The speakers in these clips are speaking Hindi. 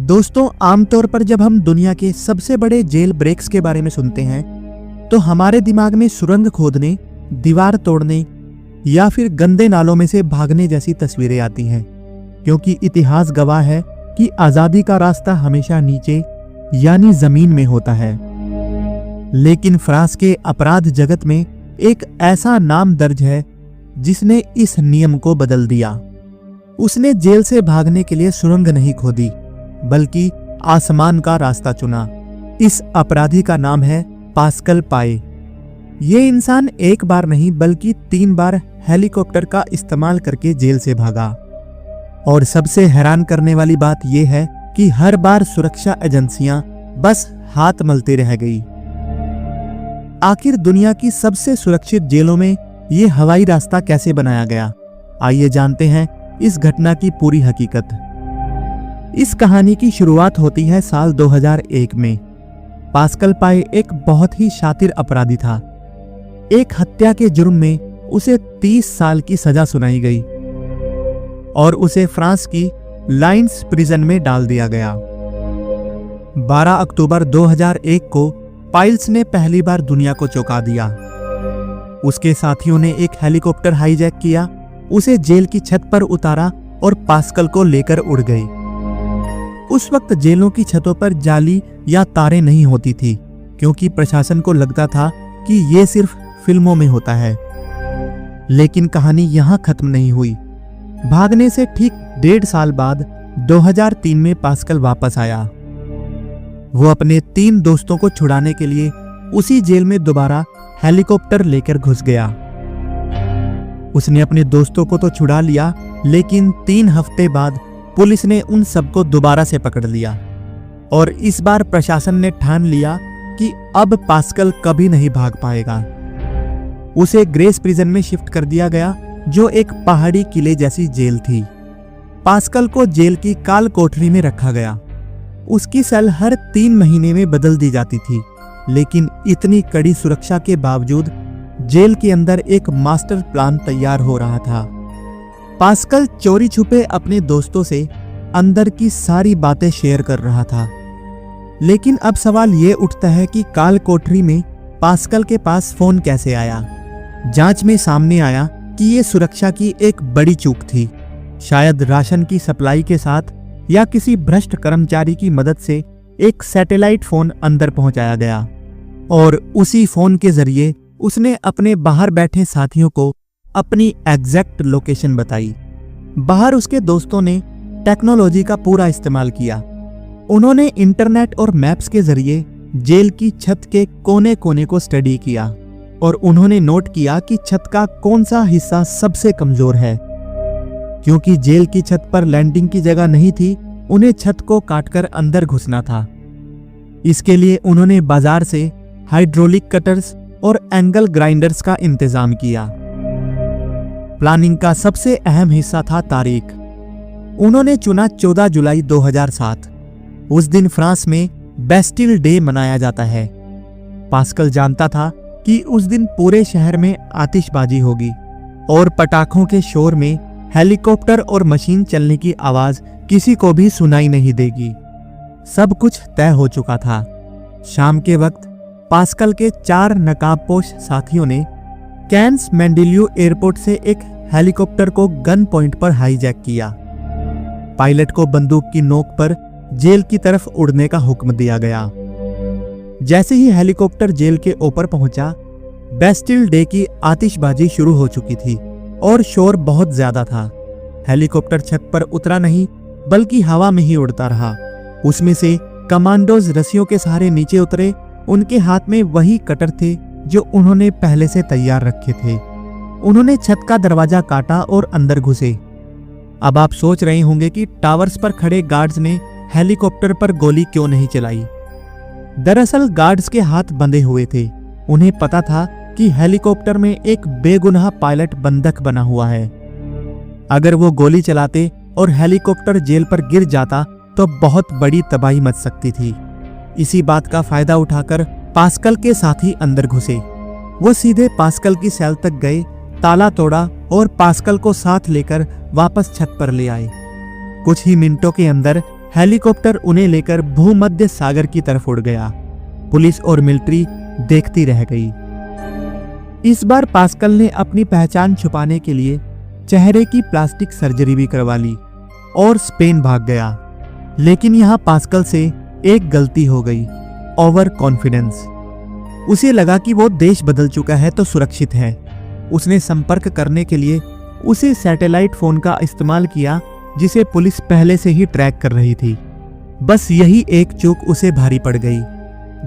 दोस्तों, आमतौर पर जब हम दुनिया के सबसे बड़े जेल ब्रेक्स के बारे में सुनते हैं तो हमारे दिमाग में सुरंग खोदने, दीवार तोड़ने या फिर गंदे नालों में से भागने जैसी तस्वीरें आती हैं, क्योंकि इतिहास गवाह है कि आजादी का रास्ता हमेशा नीचे यानी जमीन में होता है। लेकिन फ्रांस के अपराध जगत में एक ऐसा नाम दर्ज है जिसने इस नियम को बदल दिया। उसने जेल से भागने के लिए सुरंग नहीं खोदी, बल्कि आसमान का रास्ता चुना। इस अपराधी का नाम है पास्कल पाए। ये इंसान एक बार नहीं बल्कि 3 बार हेलीकॉप्टर का इस्तेमाल करके जेल से भागा। और सबसे हैरान करने वाली बात यह है कि हर बार सुरक्षा एजेंसियां बस हाथ मलते रह गई। आखिर दुनिया की सबसे सुरक्षित जेलों में ये हवाई रास्ता कैसे बनाया गया? आइए जानते हैं इस घटना की पूरी हकीकत। इस कहानी की शुरुआत होती है साल 2001 में। पास्कल पाए एक बहुत ही शातिर अपराधी था। एक हत्या के जुर्म में उसे 30 साल की सजा सुनाई गई और उसे फ्रांस की लाइन्स प्रिजन में डाल दिया गया। 12 अक्टूबर 2001 को पाइल्स ने पहली बार दुनिया को चौंका दिया। उसके साथियों ने एक हेलीकॉप्टर हाईजैक किया, उसे जेल की छत पर उतारा और पास्कल को लेकर उड़ गई। उस वक्त जेलों की छतों पर जाली या तारें नहीं होती थी, क्योंकि प्रशासन को लगता था कि ये सिर्फ फिल्मों में होता है। लेकिन कहानी यहां खत्म नहीं हुई। भागने से ठीक 1.5 साल बाद 2003 में पास्कल वापस आया। वो अपने 3 दोस्तों को छुड़ाने के लिए उसी जेल में दोबारा हेलीकॉप्टर लेकर घुस गया। उसने अपने दोस्तों को तो छुड़ा लिया, लेकिन 3 हफ्ते बाद पुलिस ने उन सबको दोबारा से पकड़ लिया और इस बार प्रशासन ने ठान लिया कि अब पास्कल कभी नहीं भाग पाएगा। उसे ग्रेस प्रिजन में शिफ्ट कर दिया गया, जो एक पहाड़ी किले जैसी जेल थी। पास्कल को जेल की काल कोठरी में रखा गया। उसकी सेल हर 3 महीने में बदल दी जाती थी, लेकिन इतनी कड़ी सुरक्षा के बावजूद जेल के अंदर एक मास्टर प्लान तैयार हो रहा था। पास्कल चोरी छुपे अपने दोस्तों से अंदर की सारी बातें शेयर कर रहा था। लेकिन अब सवाल ये उठता है कि काल कोठरी में पास्कल के पास फोन कैसे आया? जांच में सामने आया कि ये सुरक्षा की एक बड़ी चूक थी। शायद राशन की सप्लाई के साथ या किसी भ्रष्ट कर्मचारी की मदद से एक सैटेलाइट फोन अंदर पहुंचाया गया और उसी फोन के जरिए उसने अपने बाहर बैठे साथियों को अपनी एग्जैक्ट लोकेशन बताई। बाहर उसके दोस्तों ने टेक्नोलॉजी का पूरा इस्तेमाल किया। उन्होंने इंटरनेट और मैप्स के जरिए जेल की छत के कोने कोने को स्टडी किया और उन्होंने नोट किया कि छत का कौन सा हिस्सा सबसे कमजोर है। क्योंकि जेल की छत पर लैंडिंग की जगह नहीं थी, उन्हें छत को काटकर अंदर घुसना था। इसके लिए उन्होंने बाजार से हाइड्रोलिक कटर्स और एंगल ग्राइंडर्स का इंतजाम किया। प्लानिंग का सबसे अहम हिस्सा था तारीख। उन्होंने चुना 14 जुलाई 2007। उस दिन फ्रांस में बेस्टिल डे मनाया जाता है। पास्कल जानता था कि उस दिन पूरे शहर में आतिशबाजी होगी और पटाखों के शोर में हेलीकॉप्टर और मशीन चलने की आवाज किसी को भी सुनाई नहीं देगी। सब कुछ तय हो चुका था। शाम के वक्त पास्कल के 4 नकाबपोश साथियों ने कैन्स मैंडेलियो एयरपोर्ट से एक हेलीकॉप्टर को गन पॉइंट पर हाईजैक किया। पायलट को बंदूक की नोक पर जेल की तरफ उड़ने का हुक्म दिया गया। जैसे ही हेलीकॉप्टर जेल के ऊपर पहुंचा, बेस्टिल डे की आतिशबाजी शुरू हो चुकी थी और शोर बहुत ज्यादा था। हेलीकॉप्टर छत पर उतरा नहीं, बल्कि हवा में ही उड़ता रहा। उसमें से कमांडोज रस्सियों के सहारे नीचे उतरे। उनके हाथ में वही कटर थे जो उन्होंने पहले से तैयार रखे थे। उन्होंने छत का दरवाजा काटा और अंदर घुसे। अब आप सोच रहे होंगे कि टावर्स पर खड़े गार्ड्स ने हेलीकॉप्टर पर गोली क्यों नहीं चलाई। दरअसल गार्ड्स के हाथ बंधे हुए थे। उन्हें पता था कि हेलीकॉप्टर में एक बेगुनाह पायलट बंधक बना हुआ है। अगर वो गोली चलाते और हेलीकॉप्टर जेल पर गिर जाता तो बहुत बड़ी तबाही मच सकती थी। इसी बात का फायदा उठाकर पास्कल के साथी अंदर घुसे। वो सीधे पास्कल की सेल तक गए, ताला तोड़ा और पास्कल को साथ लेकर वापस छत पर ले आए। कुछ ही मिनटों के अंदर हेलीकॉप्टर उन्हें लेकर भूमध्य सागर की तरफ उड़ गया। पुलिस और मिलिट्री देखती रह गई। इस बार पास्कल ने अपनी पहचान छुपाने के लिए चेहरे की प्लास्टिक सर्जरी भी करवा ली और स्पेन भाग गया। लेकिन यहां पास्कल से एक गलती हो गई, ओवर कॉन्फिडेंस। उसे लगा कि वो देश बदल चुका है तो सुरक्षित है। उसने संपर्क करने के लिए उसे सैटेलाइट फोन का इस्तेमाल किया जिसे पुलिस पहले से ही ट्रैक कर रही थी। बस यही एक चूक उसे भारी पड़ गई।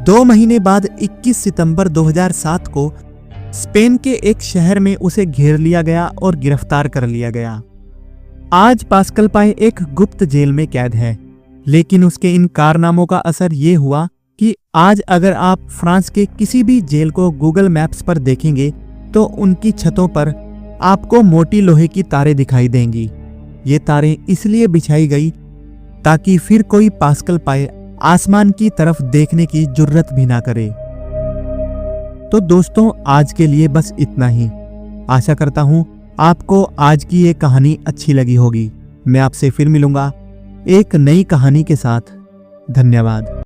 2 महीने बाद 21 सितंबर 2007 को स्पेन के एक शहर में उसे घेर लिया गया और गिरफ्तार कर लिया गया। आज पास्कल पाए एक गुप्त जेल में कैद है, लेकिन उसके इन कारनामों का असर ये हुआ कि आज अगर आप फ्रांस के किसी भी जेल को गूगल मैप्स पर देखेंगे तो उनकी छतों पर आपको मोटी लोहे की तारें दिखाई देंगी। ये तारें इसलिए बिछाई गई ताकि फिर कोई पास्कल पाए आसमान की तरफ देखने की जुर्रत भी ना करे। तो दोस्तों, आज के लिए बस इतना ही। आशा करता हूं आपको आज की ये कहानी अच्छी लगी होगी। मैं आपसे फिर मिलूंगा एक नई कहानी के साथ। धन्यवाद।